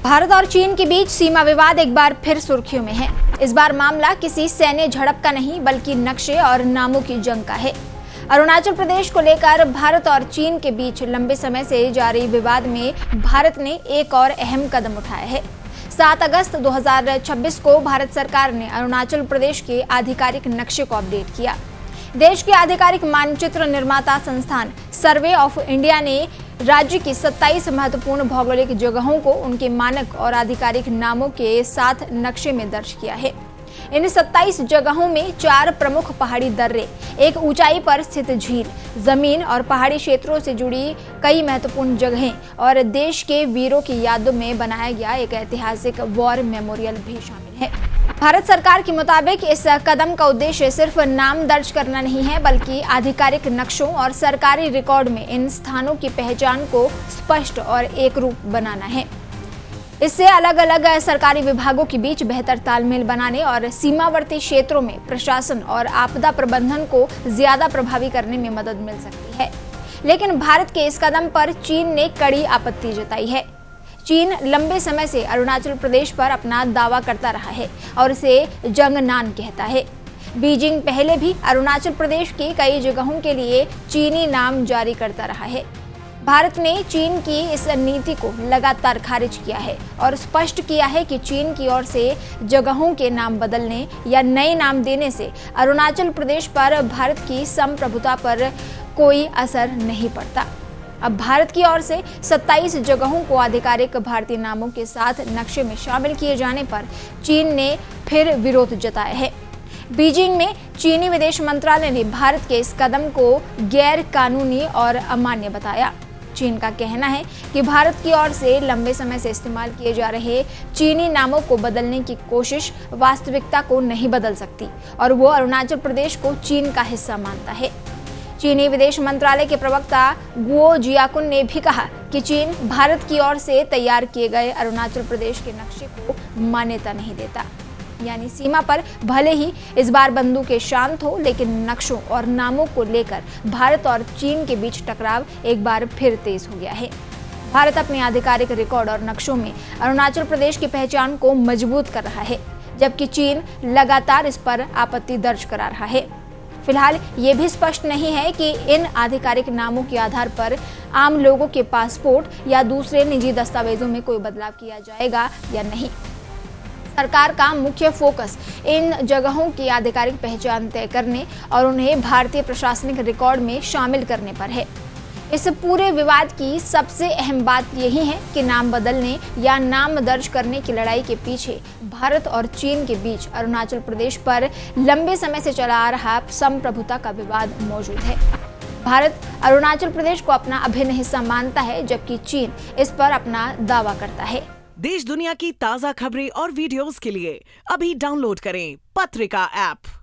भारत और चीन के बीच सीमा विवाद एक बार फिर सुर्खियों में है। इस बार मामला किसी सैन्य झड़प का नहीं बल्कि नक्शे और नामों की जंग का है। अरुणाचल प्रदेश को लेकर भारत और चीन के बीच लंबे समय से जारी विवाद में भारत ने एक और अहम कदम उठाया है। 7 अगस्त 2026 को भारत सरकार ने अरुणाचल प्रदेश के आधिकारिक नक्शे को अपडेट किया। देश के आधिकारिक मानचित्र निर्माता संस्थान सर्वे ऑफ इंडिया ने राज्य की 27 महत्वपूर्ण भौगोलिक जगहों को उनके मानक और आधिकारिक नामों के साथ नक्शे में दर्ज किया है। इन 27 जगहों में 4 प्रमुख पहाड़ी दर्रे, एक ऊंचाई पर स्थित झील, जमीन और पहाड़ी क्षेत्रों से जुड़ी कई महत्वपूर्ण जगहें और देश के वीरों की यादों में बनाया गया एक ऐतिहासिक वॉर मेमोरियल भी शामिल है। भारत सरकार के मुताबिक इस कदम का उद्देश्य सिर्फ नाम दर्ज करना नहीं है बल्कि आधिकारिक नक्शों और सरकारी रिकॉर्ड में इन स्थानों की पहचान को स्पष्ट और एकरूप बनाना है। इससे अलग अलग सरकारी विभागों के बीच बेहतर तालमेल बनाने और सीमावर्ती क्षेत्रों में प्रशासन और आपदा प्रबंधन को ज्यादा प्रभावी करने में मदद मिल सकती है। लेकिन भारत के इस कदम पर चीन ने कड़ी आपत्ति जताई है। चीन लंबे समय से अरुणाचल प्रदेश पर अपना दावा करता रहा है और इसे जंगनान कहता है। बीजिंग पहले भी अरुणाचल प्रदेश की कई जगहों के लिए चीनी नाम जारी करता रहा है। भारत ने चीन की इस नीति को लगातार खारिज किया है और स्पष्ट किया है कि चीन की ओर से जगहों के नाम बदलने या नए नाम देने से अरुणाचल प्रदेश पर भारत की संप्रभुता पर कोई असर नहीं पड़ता। अब भारत की ओर से 27 जगहों को आधिकारिक भारतीय नामों के साथ नक्शे में शामिल किए जाने पर चीन ने फिर विरोध जताया है। बीजिंग में चीनी विदेश मंत्रालय ने भारत के इस कदम को गैर कानूनी और अमान्य बताया। चीन का कहना है कि भारत की ओर से लंबे समय से इस्तेमाल किए जा रहे चीनी नामों को बदलने की कोशिश वास्तविकता को नहीं बदल सकती और वो अरुणाचल प्रदेश को चीन का हिस्सा मानता है। चीनी विदेश मंत्रालय के प्रवक्ता गुओ जियाकुन ने भी कहा कि चीन भारत की ओर से तैयार किए गए अरुणाचल प्रदेश के नक्शे को मान्यता नहीं देता। यानी सीमा पर भले ही इस बार बंदूकें शांत हो, लेकिन नक्शों और नामों को लेकर भारत और चीन के बीच टकराव एक बार फिर तेज हो गया है। भारत अपने आधिकारिक रिकॉर्ड और नक्शों में अरुणाचल प्रदेश की पहचान को मजबूत कर रहा है, जबकि चीन लगातार इस पर आपत्ति दर्ज करा रहा है। फिलहाल ये भी स्पष्ट नहीं है कि इन आधिकारिक नामों के आधार पर आम लोगों के पासपोर्ट या दूसरे निजी दस्तावेजों में कोई बदलाव किया जाएगा या नहीं। सरकार का मुख्य फोकस इन जगहों की आधिकारिक पहचान तय करने और उन्हें भारतीय प्रशासनिक रिकॉर्ड में शामिल करने पर है। इस पूरे विवाद की सबसे अहम बात यही है कि नाम बदलने या नाम दर्ज करने की लड़ाई के पीछे भारत और चीन के बीच अरुणाचल प्रदेश पर लंबे समय से चला आ रहा संप्रभुता का विवाद मौजूद है। भारत अरुणाचल प्रदेश को अपना अभिन्न हिस्सा मानता है, जबकि चीन इस पर अपना दावा करता है। देश दुनिया की ताज़ा खबरें और वीडियोस के लिए अभी डाउनलोड करें पत्रिका ऐप।